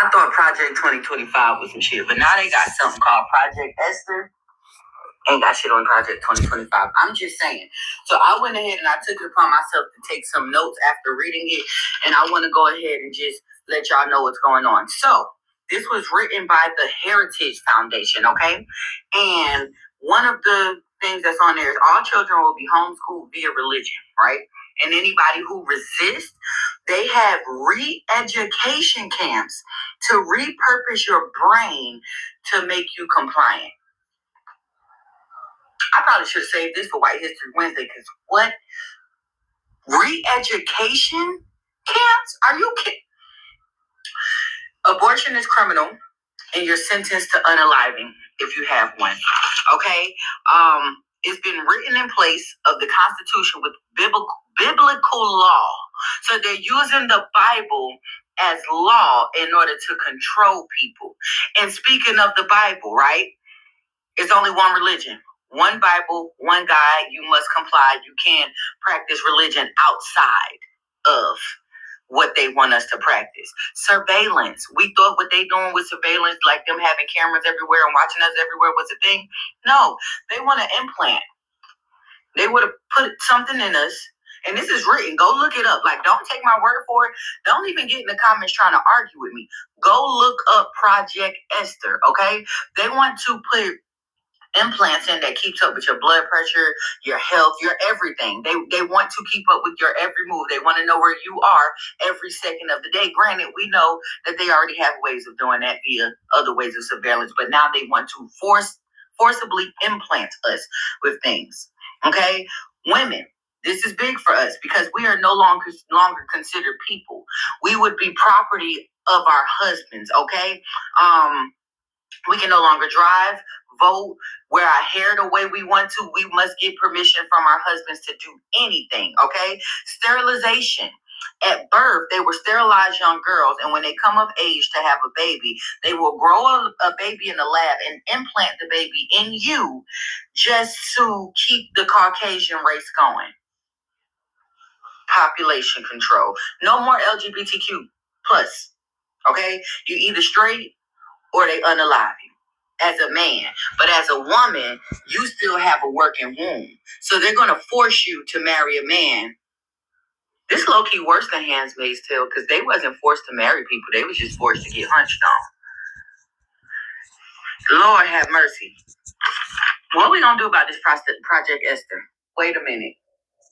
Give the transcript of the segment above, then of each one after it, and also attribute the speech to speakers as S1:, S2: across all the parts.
S1: I thought Project 2025 was some shit, but now they got something called Project Esther. Ain't got shit on Project 2025. I'm just saying. So I went ahead and I took it upon myself to take some notes after reading it, and I want to go ahead and just let y'all know what's going on. So this was written by the Heritage Foundation, okay? And one of the things that's on there is all children will be homeschooled via religion, right? And anybody who resists, they have re-education camps to repurpose your brain to make you compliant. I probably should have saved this for White History Wednesday, because what? Re-education camps? Are you kidding? Abortion is criminal, and you're sentenced to unaliving if you have one. Okay? It's been written in place of the Constitution with biblical law. So they're using the Bible as law in order to control people. And speaking of the Bible, right? It's only one religion. One Bible, one God, you must comply. You can't practice religion outside of what they want us to practice. Surveillance. We thought what they doing with surveillance, like them having cameras everywhere and watching us everywhere, was a thing. No, they want to implant. They would have put something in us, and this is written. Go look it up. Like, don't take my word for it. Don't even get in the comments trying to argue with me. Go look up Project Esther, okay? They want to put implants in that keeps up with your blood pressure, your health, your everything. They want to keep up with your every move. They want to know where you are every second of the day. Granted, we know that they already have ways of doing that via other ways of surveillance, but now they want to forcibly implant us with things. Okay? Women, this is big for us because we are no longer considered people. We would be property of our husbands, okay? We can no longer drive, vote, wear our hair the way we want to. We must get permission from our husbands to do anything, okay? Sterilization. At birth, they will sterilize young girls, and when they come of age to have a baby, they will grow a baby in the lab and implant the baby in you just to keep the Caucasian race going. Population control. No more LGBTQ plus, okay? You either straight or they unalive you as a man. But as a woman, you still have a working womb. So they're going to force you to marry a man. This low-key worse than Handmaid's Tale, because they wasn't forced to marry people. They was just forced to get hunched on. Lord have mercy. What are we going to do about this Project Esther? Wait a minute.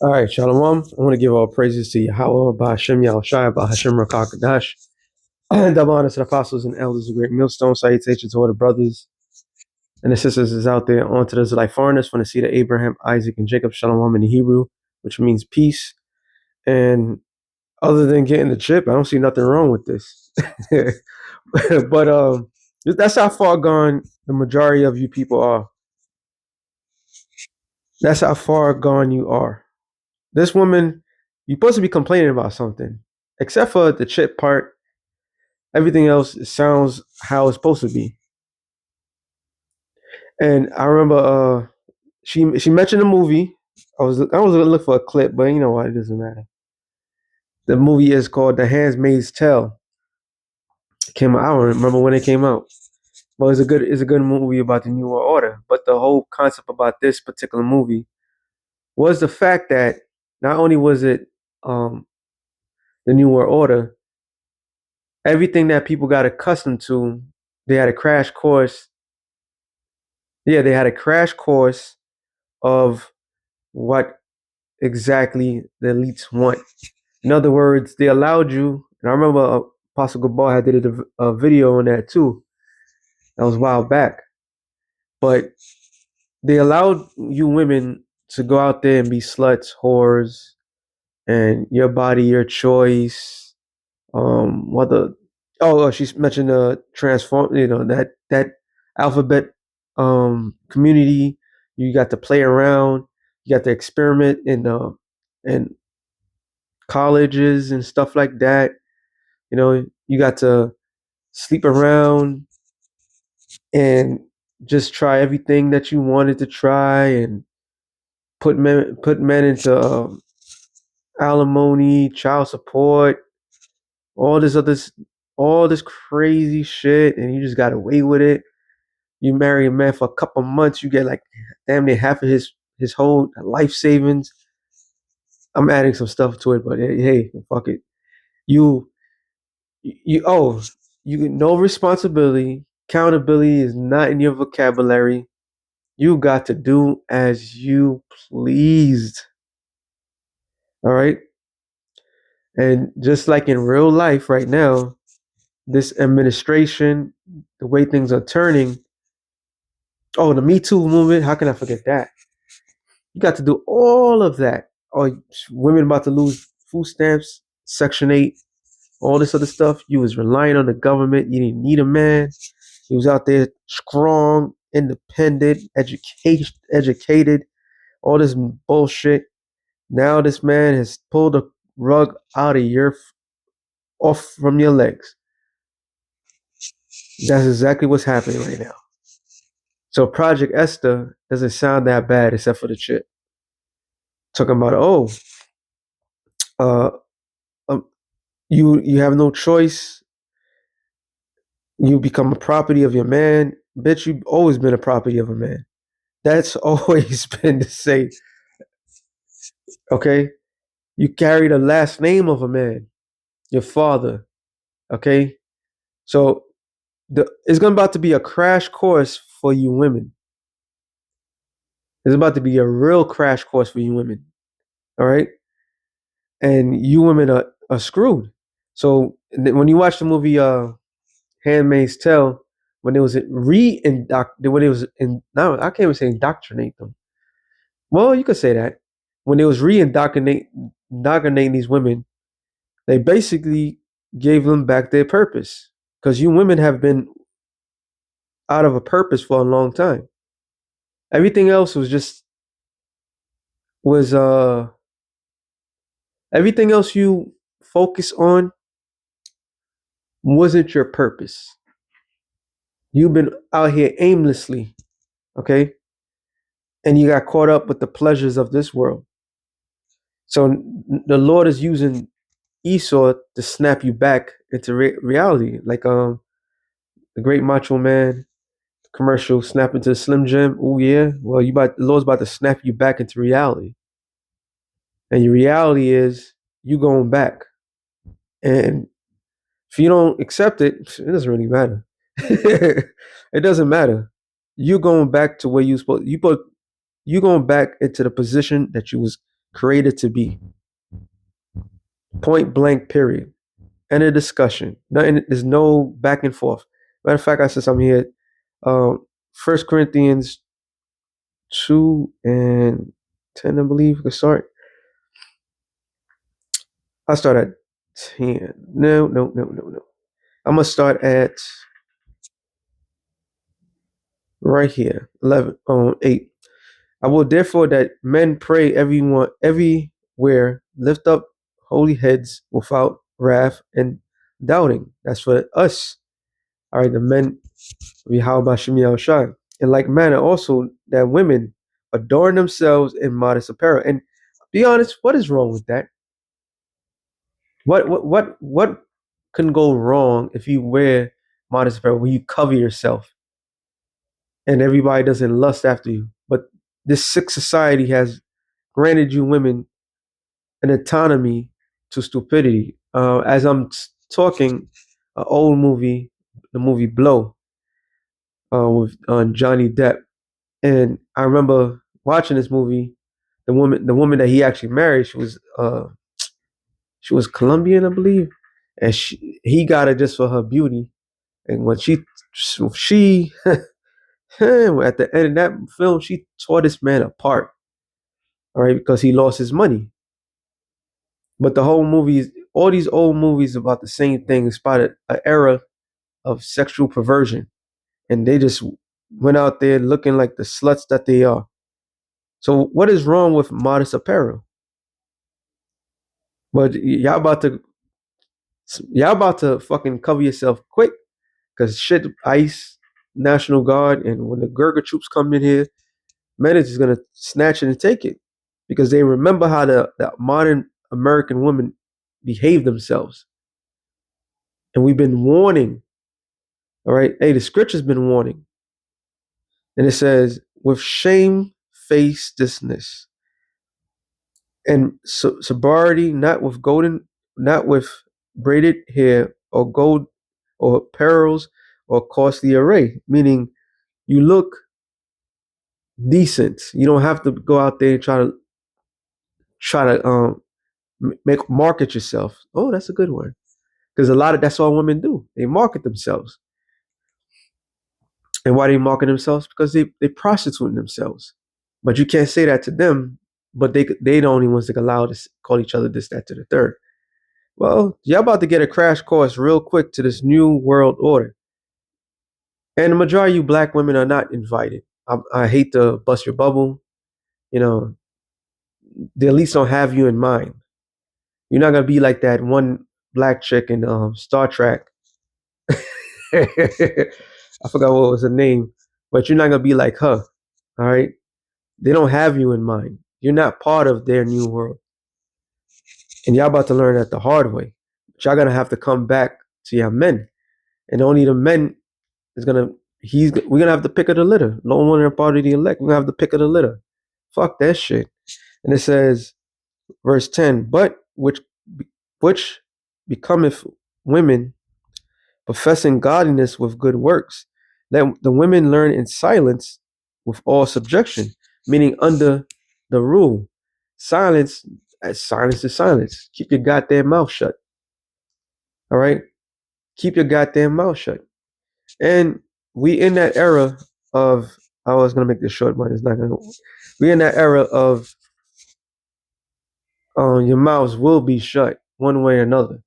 S2: All right, Shalom. I want to give all praises to Yahweh, Ba'Hashem Yahushua, Ba'Hashem Rakakadash. Double honor to the apostles and elders of Great Millstone. Salutations to all the brothers and the sisters is out there. On to the Israelite foreigners from the seed of Abraham, Isaac, and Jacob. Shalom in the Hebrew, which means peace. And other than getting the chip, I don't see nothing wrong with this. But that's how far gone the majority of you people are. That's how far gone you are. This woman, you're supposed to be complaining about something, except for the chip part. Everything else sounds how it's supposed to be. And I remember she mentioned the movie. I was gonna look for a clip, but you know what? It doesn't matter. The movie is called The Handmaid's Tale. It came out. I don't remember when it came out. But it's a good movie about the New World Order. But the whole concept about this particular movie was the fact that not only was it the New World Order, everything that people got accustomed to, they had a crash course. Yeah, they had a crash course of what exactly the elites want. In other words, they allowed you, and I remember Apostle Gabal had did a video on that too. That was a while back. But they allowed you women to go out there and be sluts, whores, and your body, your choice. She's mentioned the transform, that alphabet community. You got to play around, you got to experiment in colleges and stuff like that. You got to sleep around and just try everything that you wanted to try, and put men into alimony, child support, all all this crazy shit and you just got away with it. You marry a man for a couple months, you get like damn near half of his whole life savings. I'm adding some stuff to it, but hey, fuck it. You you you get no responsibility. Accountability is not in your vocabulary. You got to do as you pleased. All right. And just like in real life right now, this administration, the way things are turning. Oh, the Me Too movement. How can I forget that? You got to do all of that. Oh, women about to lose food stamps, Section 8, all this other stuff. You was relying on the government. You didn't need a man. He was out there strong, independent, educated, all this bullshit. Now this man has pulled the rug out of your off from your legs. That's exactly what's happening right now. So Project Esther doesn't sound that bad except for the shit. Talking about uh, um, you have no choice. You become a property of your man. Bitch, you've always been a property of a man. That's always been the same. Okay? You carry the last name of a man, your father. Okay? So it's going about to be a crash course for you women. It's about to be a real crash course for you women. All right? And you women are screwed. So when you watch the movie Handmaid's Tale, when it was when it was in no, I can't even say indoctrinate them. Well, you could say that. When it was indoctrinating these women, they basically gave them back their purpose. Because you women have been out of a purpose for a long time. Everything else was everything else you focus on wasn't your purpose. You've been out here aimlessly, okay? And you got caught up with the pleasures of this world. So the Lord is using Esau to snap you back into reality, like the Great Macho Man commercial, snap into the Slim Jim. Oh yeah, well the Lord's about to snap you back into reality, and your reality is you going back, and if you don't accept it, it doesn't really matter. It doesn't matter. You're going back to where you going back into the position that you was created to be. Point blank. Period. End of discussion. Nothing. There's no back and forth. Matter of fact, I said something here. First Corinthians 2:10, I believe. We can start. I'll start at 10. No. I'm gonna start at right here. 11. 8. I will therefore that men pray everywhere, lift up holy heads without wrath and doubting. That's for us. All right, the men, how about Shemi Shine? In like manner, also that women adorn themselves in modest apparel. And be honest, what is wrong with that? What can go wrong if you wear modest apparel when you cover yourself and everybody doesn't lust after you? But this sick society has granted you women an autonomy to stupidity. As I'm talking, an old movie, the movie Blow, with Johnny Depp, and I remember watching this movie. The woman that he actually married, she was Colombian, I believe, and he got her just for her beauty. And when she at the end of that film, she tore this man apart. All right, because he lost his money. But the whole movie, all these old movies about the same thing, it's about an era of sexual perversion, and they just went out there looking like the sluts that they are. So what is wrong with modest apparel? But y'all about to fucking cover yourself quick, because shit, ICE, National Guard, and when the Gurga troops come in here, men is just gonna snatch it and take it, because they remember how the modern American women behave themselves. And we've been warning, all right? Hey, the scripture's been warning. And it says, with shamefacedness and sobriety, not with braided hair or gold or pearls or costly array, meaning you look decent. You don't have to go out there and try to market yourself. Oh, that's a good word. Because that's all women do. They market themselves. And why do they market themselves? Because they prostitute themselves. But you can't say that to them. But they the only ones that allow to call each other this, that, to the third. Well, y'all about to get a crash course real quick to this new world order. And the majority of you black women are not invited. I hate to bust your bubble. You know, they at least don't have you in mind. You're not gonna be like that one black chick in Star Trek. I forgot what was her name, but you're not gonna be like her. All right, they don't have you in mind. You're not part of their new world, and y'all about to learn that the hard way. But y'all gonna have to come back to your men, and only the men is gonna. We're gonna have to pick of the litter. No one are part of the elect. We're gonna have to pick of the litter. Fuck that shit. And it says, verse 10, but which becometh women professing godliness with good works. Let the women learn in silence with all subjection, meaning under the rule. Silence, silence is silence. Keep your goddamn mouth shut. All right? Keep your goddamn mouth shut. And we in that era of, I was going to make this short, but it's not going to. We in that era of your mouths will be shut one way or another.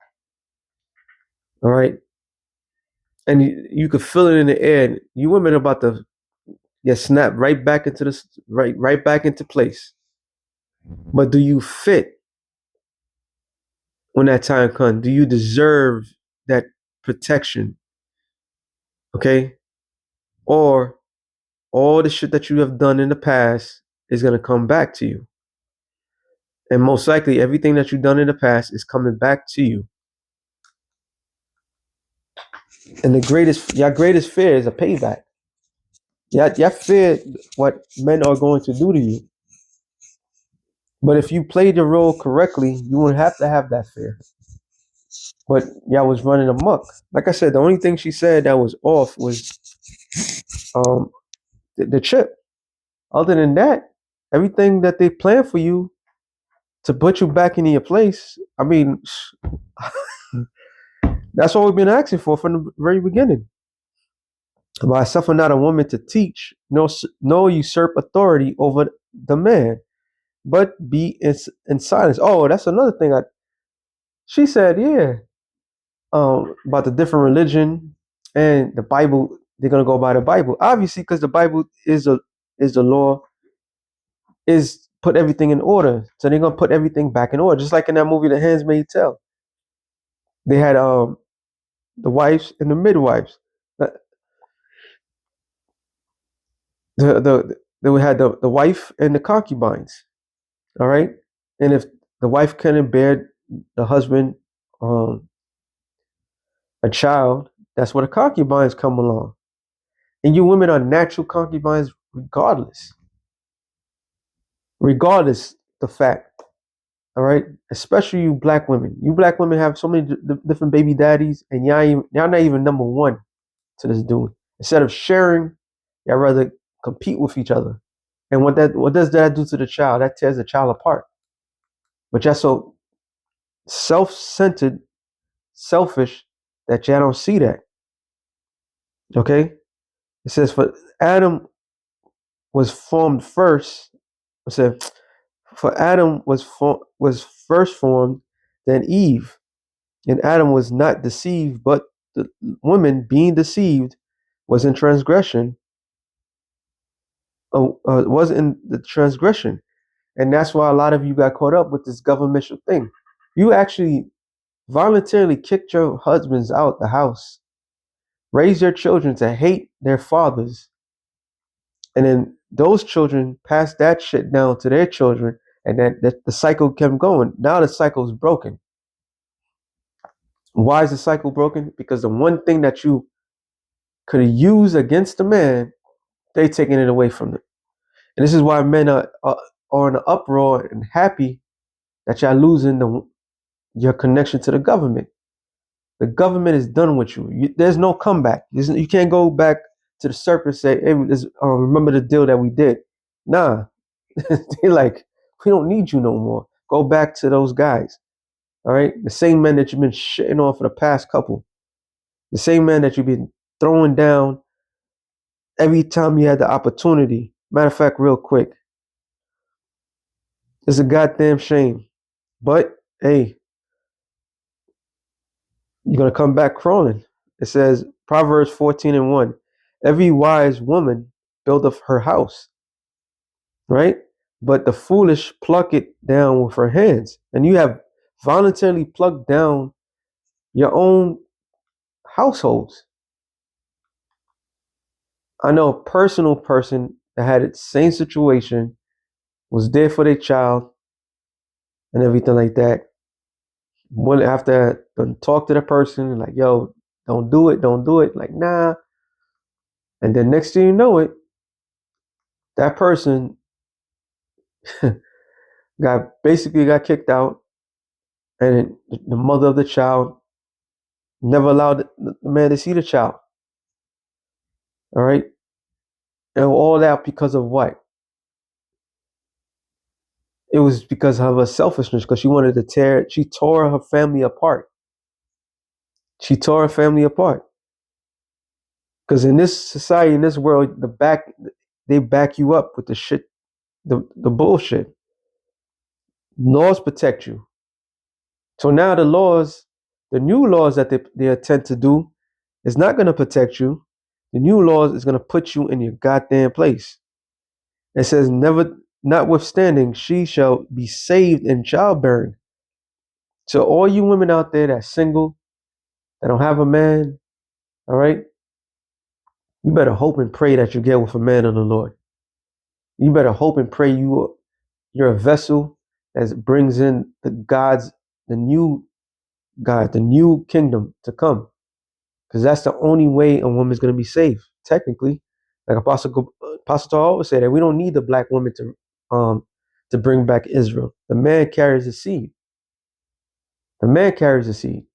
S2: All right? And you could feel it in the air. You women are about to snap right back into this right back into place. But do you fit when that time comes? Do you deserve that protection? Okay? Or all the shit that you have done in the past is gonna come back to you. And most likely everything that you've done in the past is coming back to you. And your greatest fear is a payback. Y'all fear what men are going to do to you. But if you played your role correctly, you wouldn't have to have that fear. But y'all was running amok. Like I said, the only thing she said that was off was um the chip. Other than that, everything that they plan for you to put you back into your place, I mean, that's what we've been asking for from the very beginning. But I suffer not a woman to teach, no usurp authority over the man, but be in silence. Oh, that's another thing. She said, yeah, about the different religion and the Bible. They're gonna go by the Bible, obviously, because the Bible is the law, is put everything in order. So they're gonna put everything back in order, just like in that movie, The Handmaid's Tale. They had the wives and the midwives. They had the wife and the concubines. All right, and if the wife couldn't bear the husband a child, that's where the concubines come along. And you women are natural concubines regardless the fact. All right, especially you black women. You black women have so many different baby daddies, and y'all not even number one to this dude. Instead of sharing, y'all rather compete with each other. And what does that do to the child? That tears the child apart. But y'all so self-centered, selfish that y'all don't see that. Okay, it says for Adam was formed first. It said for Adam was first formed, then Eve. And Adam was not deceived, but the woman being deceived was in transgression, was in the transgression. And that's why a lot of you got caught up with this governmental thing. You actually voluntarily kicked your husbands out the house, raised your children to hate their fathers, and then those children passed that shit down to their children, and then the cycle kept going. Now the cycle is broken. Why is the cycle broken? Because the one thing that you could use against the man, they taking it away from them. And this is why men are in an uproar and happy that y'all losing your connection to the government. The government is done with you. There's no comeback. You can't go back to the surface and say, hey, remember the deal that we did. Nah. They're like, we don't need you no more. Go back to those guys. All right. The same men that you've been shitting on for the past couple. The same men that you've been throwing down every time you had the opportunity. Matter of fact, real quick, it's a goddamn shame. But hey, you're gonna come back crawling. It says Proverbs 14:1. Every wise woman buildeth her house, right? But the foolish pluck it down with her hands. And you have voluntarily plucked down your own households. I know a personal person that had the same situation, was there for their child and everything like that. When after talk to the person, like, yo, don't do it, don't do it. Like, nah. And then next thing you know it, that person got kicked out, and the mother of the child never allowed the man to see the child. All right. And all that because of what? It was because of her selfishness, because she wanted to she tore her family apart. She tore her family apart. Because in this society, in this world, they back you up with the shit, the bullshit. Laws protect you. So now the new laws that they attempt to do is not going to protect you. The new laws is going to put you in your goddamn place. It says, never, notwithstanding, she shall be saved in childbearing. So all you women out there that's single, that don't have a man, all right, you better hope and pray that you get with a man of the Lord. You better hope and pray you're a vessel that brings in the new God, the new kingdom to come. Because that's the only way a woman's going to be saved, technically. Like Apostle always say that we don't need the black woman to bring back Israel. The man carries the seed. The man carries the seed.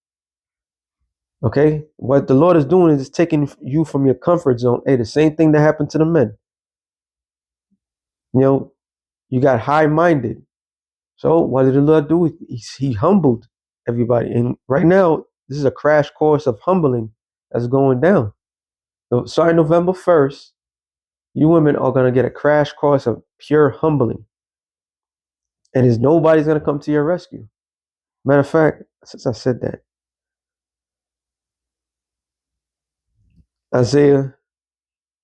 S2: Okay? What the Lord is doing is taking you from your comfort zone. Hey, the same thing that happened to the men. You know, you got high-minded. So what did the Lord do? He humbled everybody. And right now, this is a crash course of humbling that's going down. So starting November 1st, you women are going to get a crash course of pure humbling. And nobody's going to come to your rescue. Matter of fact, since I said that, Isaiah,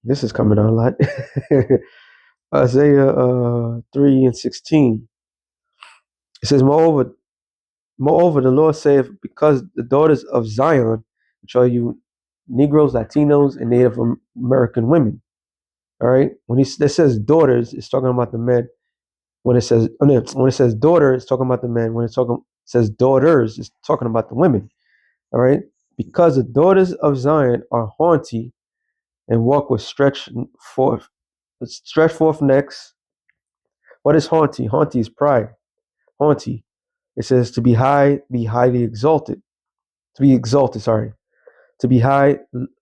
S2: this is coming out a lot. Isaiah 3:16. It says, Moreover, the Lord saith, because the daughters of Zion, which are you Negroes, Latinos, and Native American women. All right. When it says daughters, it's talking about the men. When it says daughter, it's talking about the men. When it says daughters, it's talking about the women. All right. Because the daughters of Zion are haughty and walk with stretched forth necks. What is haughty? Haughty is pride. Haughty. It says to be highly exalted. To be exalted, sorry. To be high,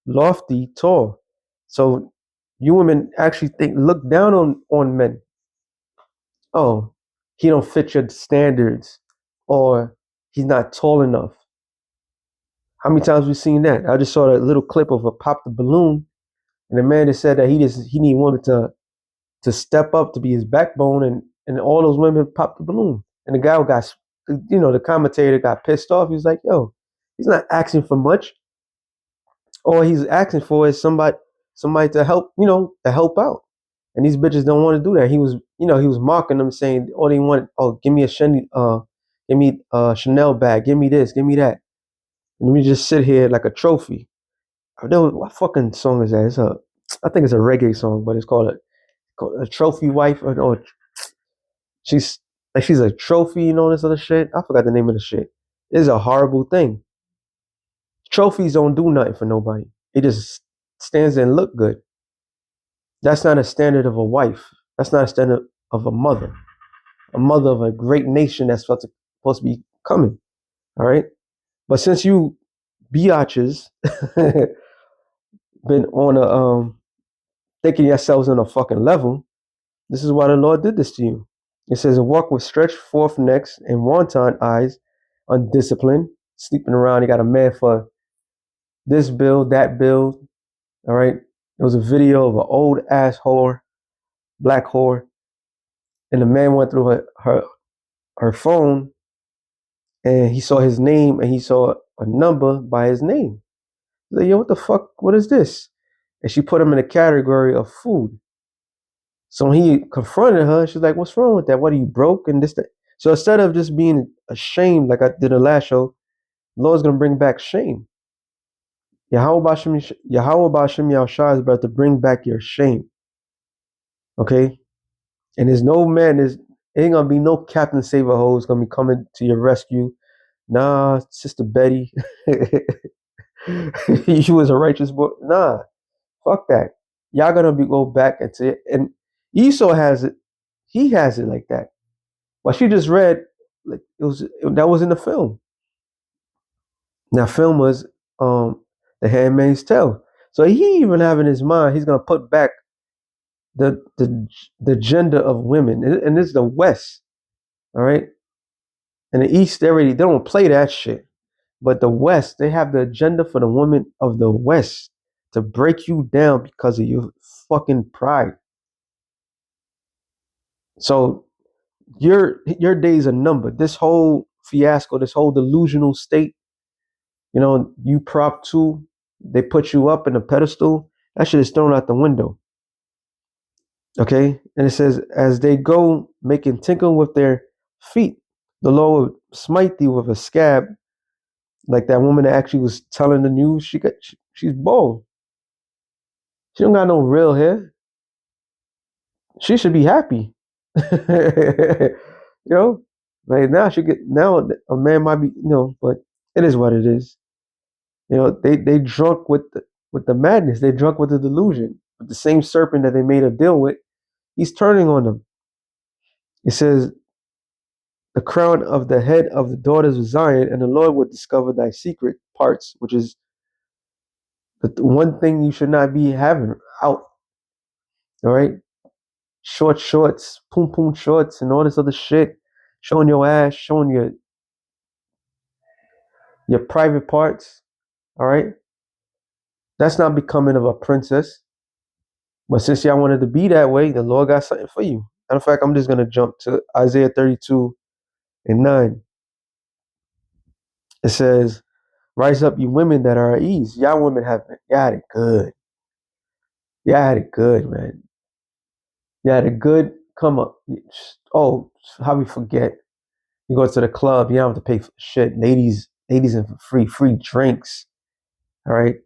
S2: lofty, tall. So you women actually look down on men. Oh, he don't fit your standards, or he's not tall enough. How many times we seen that? I just saw a little clip of a pop the balloon, and the man that said that he need women to step up to be his backbone, and all those women popped the balloon. And the guy the commentator got pissed off. He was like, yo, he's not asking for much. All he's asking for is somebody to help, to help out. And these bitches don't want to do that. He was mocking them, saying, "Oh, they want, give me a Chanel bag, give me this, give me that," and we just sit here like a trophy. I know what fucking song is that? I think it's a reggae song, but it's called a trophy wife. Or she's she's a trophy, this other shit. I forgot the name of the shit. It's a horrible thing. Trophies don't do nothing for nobody. It just stands there and look good. That's not a standard of a wife. That's not a standard of a mother of a great nation that's supposed to be coming. All right. But since you biatches been on a thinking yourselves on a fucking level, this is why the Lord did this to you. It says, walk with stretched forth necks and wanton eyes, undisciplined, sleeping around. You got a man for this build, that build. All right. It was a video of an old ass whore, black whore, and the man went through her phone and he saw his name and he saw a number by his name. He's like, yo, what the fuck? What is this? And she put him in a category of food. So when he confronted her, she's like, what's wrong with that? What, are you broke? And this, that. So instead of just being ashamed like I did in the last show, the Lord's going to bring back shame. Yahweh Bashem Yahushua is about to bring back your shame. Okay? And there's no man, ain't going to be no Captain Save-A-Ho who's going to be coming to your rescue. Nah, Sister Betty. You was a righteous boy. Nah, fuck that. Y'all gonna go back into it. And Esau has it. He has it like that. What she just read, like that was in the film. That film was The Handmaid's Tale. So he even have in his mind he's gonna put back the gender of women, and this is the West, all right. And the East, they don't play that shit. But the West, they have the agenda for the women of the West to break you down because of your fucking pride. So your days are numbered. This whole fiasco, this whole delusional state, you prop to, they put you up in a pedestal. That shit is thrown out the window. Okay? And it says, as they go making tinkle with their feet, the Lord will smite thee with a scab. Like that woman that actually was telling the news, she's bald. She don't got no real hair. She should be happy. you know, like now a man might be, but it is what it is. They drunk with the madness. They drunk with the delusion. But the same serpent that they made a deal with, he's turning on them. It says, the crown of the head of the daughters of Zion, and the Lord will discover thy secret parts, which is the one thing you should not be having out. All right, short shorts, poom poom shorts, and all this other shit, showing your ass, showing your private parts. All right, that's not becoming of a princess. But since y'all wanted to be that way, the Lord got something for you. Matter of fact, I'm just gonna jump to Isaiah 32 and 9. It says, "Rise up, you women that are at ease. Y'all women y'all had it good. Y'all had it good, man. Y'all had it good. Come up. Oh, how we forget? You go to the club, you don't have to pay for shit. Ladies and for free drinks. All right."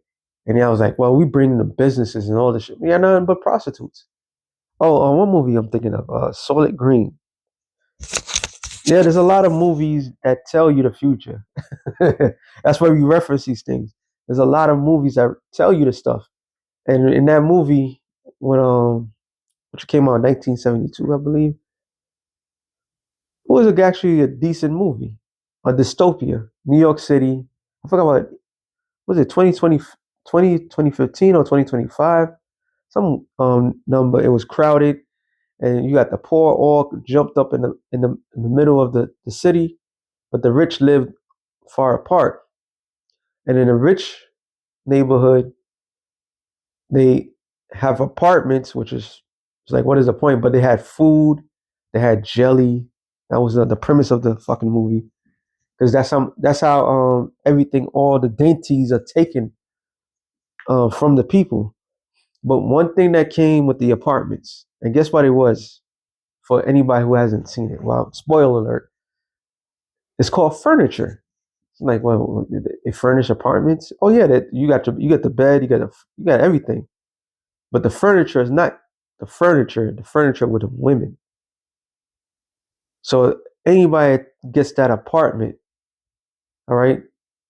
S2: And I was like, well, we bring the businesses and all this shit. We got nothing but prostitutes. Oh, one movie I'm thinking of, Solid Green. Yeah, there's a lot of movies that tell you the future. That's why we reference these things. There's a lot of movies that tell you the stuff. And in that movie, which came out in 1972, I believe, it was actually a decent movie, a dystopia, New York City. I forgot what was it, 2015 or 2025? Some number. It was crowded, and you got the poor all jumped up in the middle of the city, but the rich lived far apart. And in a rich neighborhood, they have apartments, which is it's like, what is the point? But they had food, they had jelly. That was the premise of the fucking movie, because that's how everything, all the dainties are taken from the people. But one thing that came with the apartments, and guess what it was? For anybody who hasn't seen it, well, spoiler alert, it's called furniture. It's like, well, they furnish apartments. Oh yeah, that you got the bed, you got everything. But the furniture is not the furniture. The furniture with the women. So anybody gets that apartment, all right,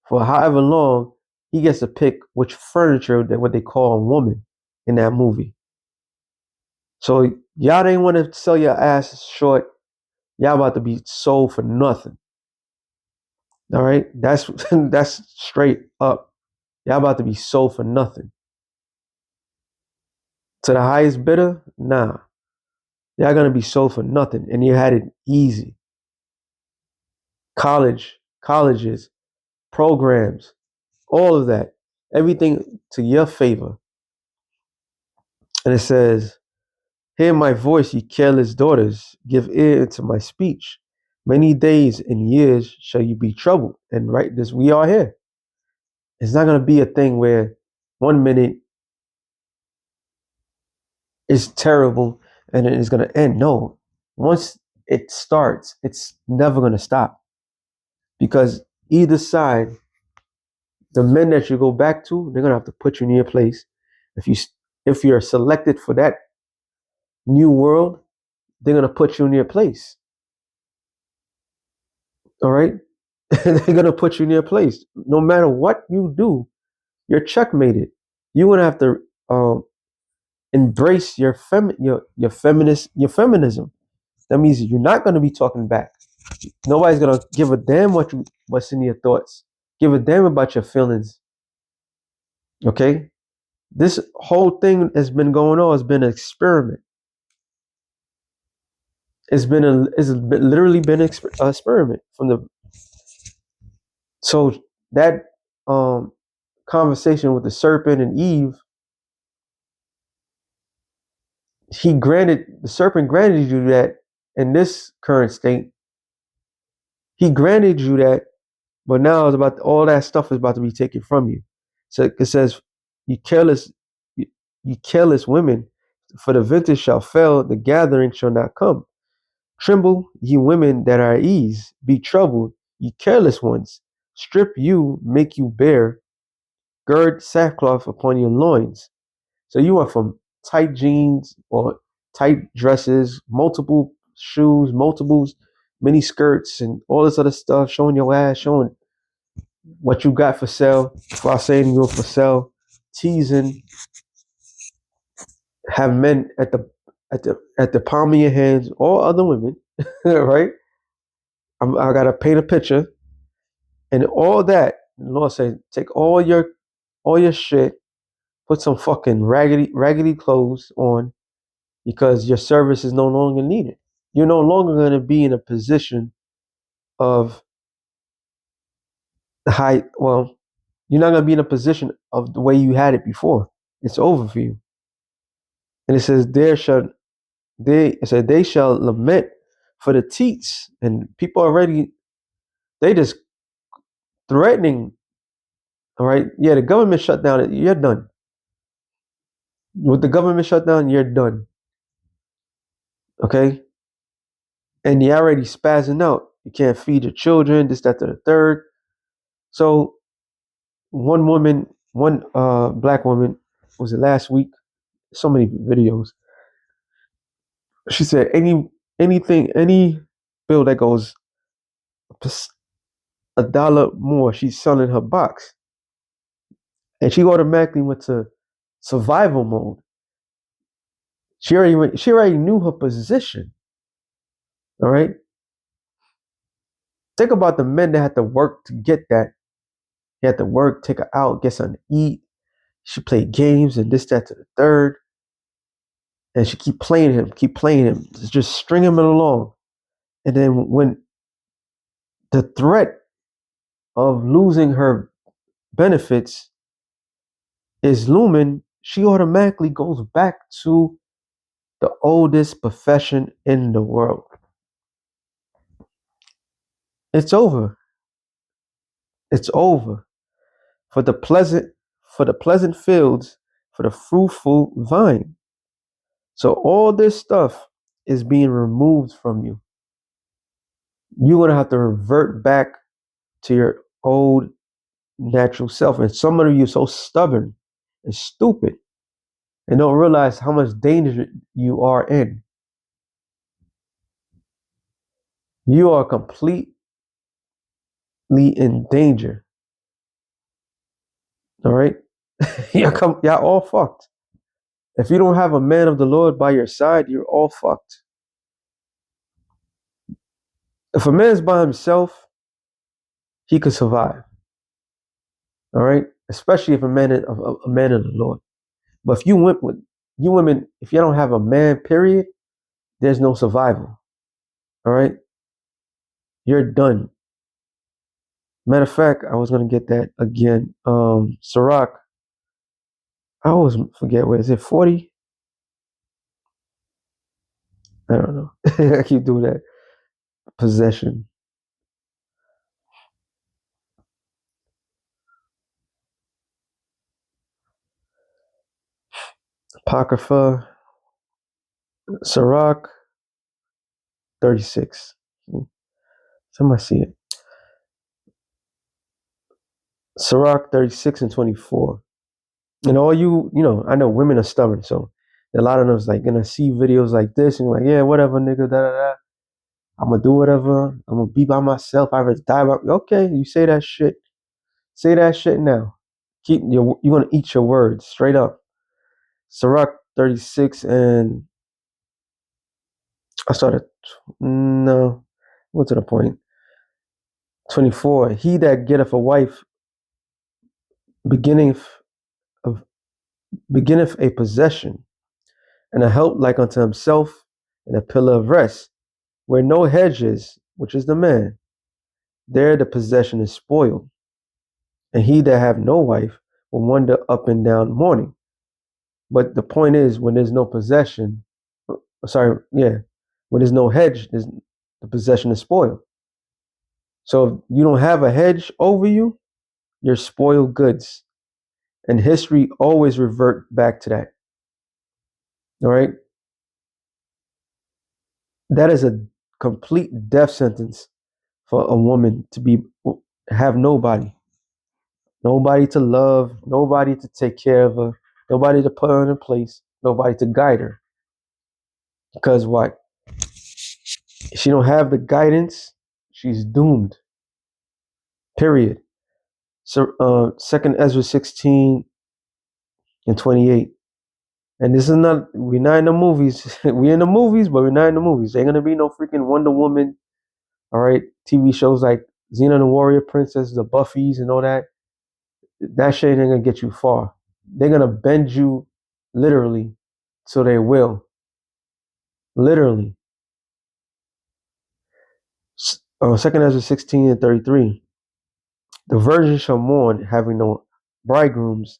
S2: for however long, he gets to pick which furniture that what they call a woman in that movie. So y'all didn't want to sell your ass short. Y'all about to be sold for nothing. All right, that's that's straight up. Y'all about to be sold for nothing. To the highest bidder, nah. Y'all gonna be sold for nothing, and you had it easy. Colleges, programs, all of that, everything to your favor. And it says, "Hear my voice, ye careless daughters. Give ear unto my speech. Many days and years shall you be troubled." And right, this we are here. It's not gonna be a thing where 1 minute is terrible and then it's gonna end. No, once it starts, it's never gonna stop because either side, the men that you go back to, they're gonna have to put you in your place. If you if you're selected for that new world, they're gonna put you in your place. All right, they're gonna put you in your place. No matter what you do, you're checkmated. You're gonna have to embrace your feminism. That means you're not gonna be talking back. Nobody's gonna give a damn what's in your thoughts. Give a damn about your feelings. Okay, this whole thing has been going on. Has been an experiment. Literally been an experiment from the so that um conversation with the serpent and Eve. The serpent granted you that in this current state. He granted you that, but now it's about all that stuff is about to be taken from you. So it says, "You careless, you, you careless women, for the vintage shall fail, the gathering shall not come. Tremble, ye women that are at ease, be troubled, ye careless ones. Strip you, make you bare, gird sackcloth upon your loins." So you went from tight jeans or tight dresses, multiple shoes, multiple mini skirts, and all this other stuff, showing your ass, showing what you got for sale, while saying you're for sale, teasing, have men at the palm of your hands, all other women, right? I gotta paint a picture, and all that. The Lord said, take all your shit, put some fucking raggedy clothes on, because your service is no longer needed. You're no longer going to be in a position of high. Well, you're not going to be in a position of the way you had it before. It's over for you. And it says, they shall lament for the teats, and people already they just threatening. All right, yeah, the government shut down. You're done. With the government shut down, you're done. Okay, and you're already spazzing out. You can't feed your children. This, that, to the third. So one black woman, was it last week? So many videos. She said any bill that goes $1 more, she's selling her box, and she automatically went to survival mode. She already knew her position. All right. Think about the men that had to work to get that. He had to work, take her out, get something to eat. She played games and this, that, to the third, and she keep playing him, just string him along. And then when the threat of losing her benefits is looming, she automatically goes back to the oldest profession in the world. It's over. It's over. For the pleasant fields, for the fruitful vine. So all this stuff is being removed from you. You're gonna have to revert back to your old natural self. And some of you are so stubborn and stupid and don't realize how much danger you are in. You are completely in danger. All right, y'all all fucked. If you don't have a man of the Lord by your side, you're all fucked. If a man's by himself, he could survive. All right, especially if a man a man of the Lord. But if you went with you women, if you don't have a man, period, there's no survival. All right, you're done. Matter of fact, I was gonna get that again. Sirach, I always forget where is it. 40? I don't know. I keep doing that. Possession. Apocrypha. Sirach 36. Somebody see it. Sirach 36 and 24. And all I know women are stubborn, so a lot of them is like gonna see videos like this and like, yeah, whatever, nigga, da da da. I'm gonna do whatever. I'm gonna be by myself. I rather die by. Okay, you say that shit. Say that shit now. You're gonna eat your words straight up. Sirach 36 and I started. No, what's to the point? 24. He that getteth a wife beginneth of beginneth a possession, and a help like unto himself, and a pillar of rest. Where no hedge is, which is the man, there the possession is spoiled. And he that have no wife will wander up and down mourning. But the point is, when there's no possession, when there's no hedge, the possession is spoiled. So if you don't have a hedge over you, you're spoiled goods. And history always revert back to that. All right? That is a complete death sentence for a woman to have nobody. Nobody to love, nobody to take care of her, nobody to put her in place, nobody to guide her. Because what? If she don't have the guidance, she's doomed. Period. So, Second Ezra 16 and 28. And this is not, we're not in the movies. We're in the movies, but we're not in the movies. There ain't gonna be no freaking Wonder Woman. All right, TV shows like Xena and the Warrior Princess, the Buffys, and all that. That shit ain't gonna get you far. They're gonna bend you literally, so they will. Literally. Second Ezra 16 and 33. The virgin shall mourn, having no bridegrooms.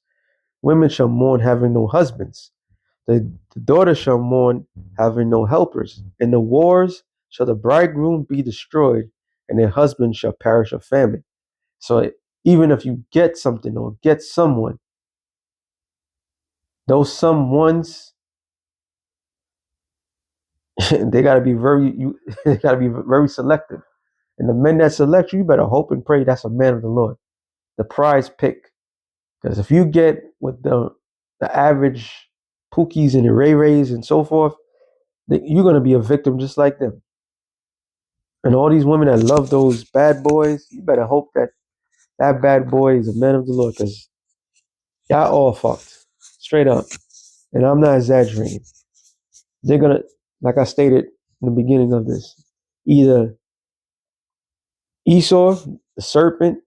S2: Women shall mourn, having no husbands. The daughter shall mourn, having no helpers. In the wars shall the bridegroom be destroyed, and their husband shall perish of famine. So even if you get something or get someone, those someones, they gotta be they gotta be very selective. And the men that select you, you better hope and pray that's a man of the Lord. The prize pick. Because if you get with the average Pookies and the Ray Rays and so forth, you're gonna be a victim just like them. And all these women that love those bad boys, you better hope that that bad boy is a man of the Lord, because y'all all fucked. Straight up. And I'm not exaggerating. They're gonna, like I stated in the beginning of this, either Esau, the serpent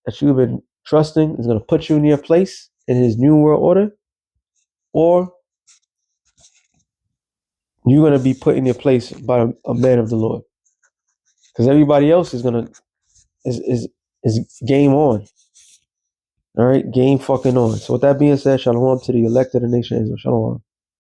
S2: that you've been trusting, is gonna put you in your place in his new world order, or you're gonna be put in your place by a man of the Lord. Because everybody else is game on. All right, game fucking on. So with that being said, shalom to the elect of the nation of Israel. Shalom.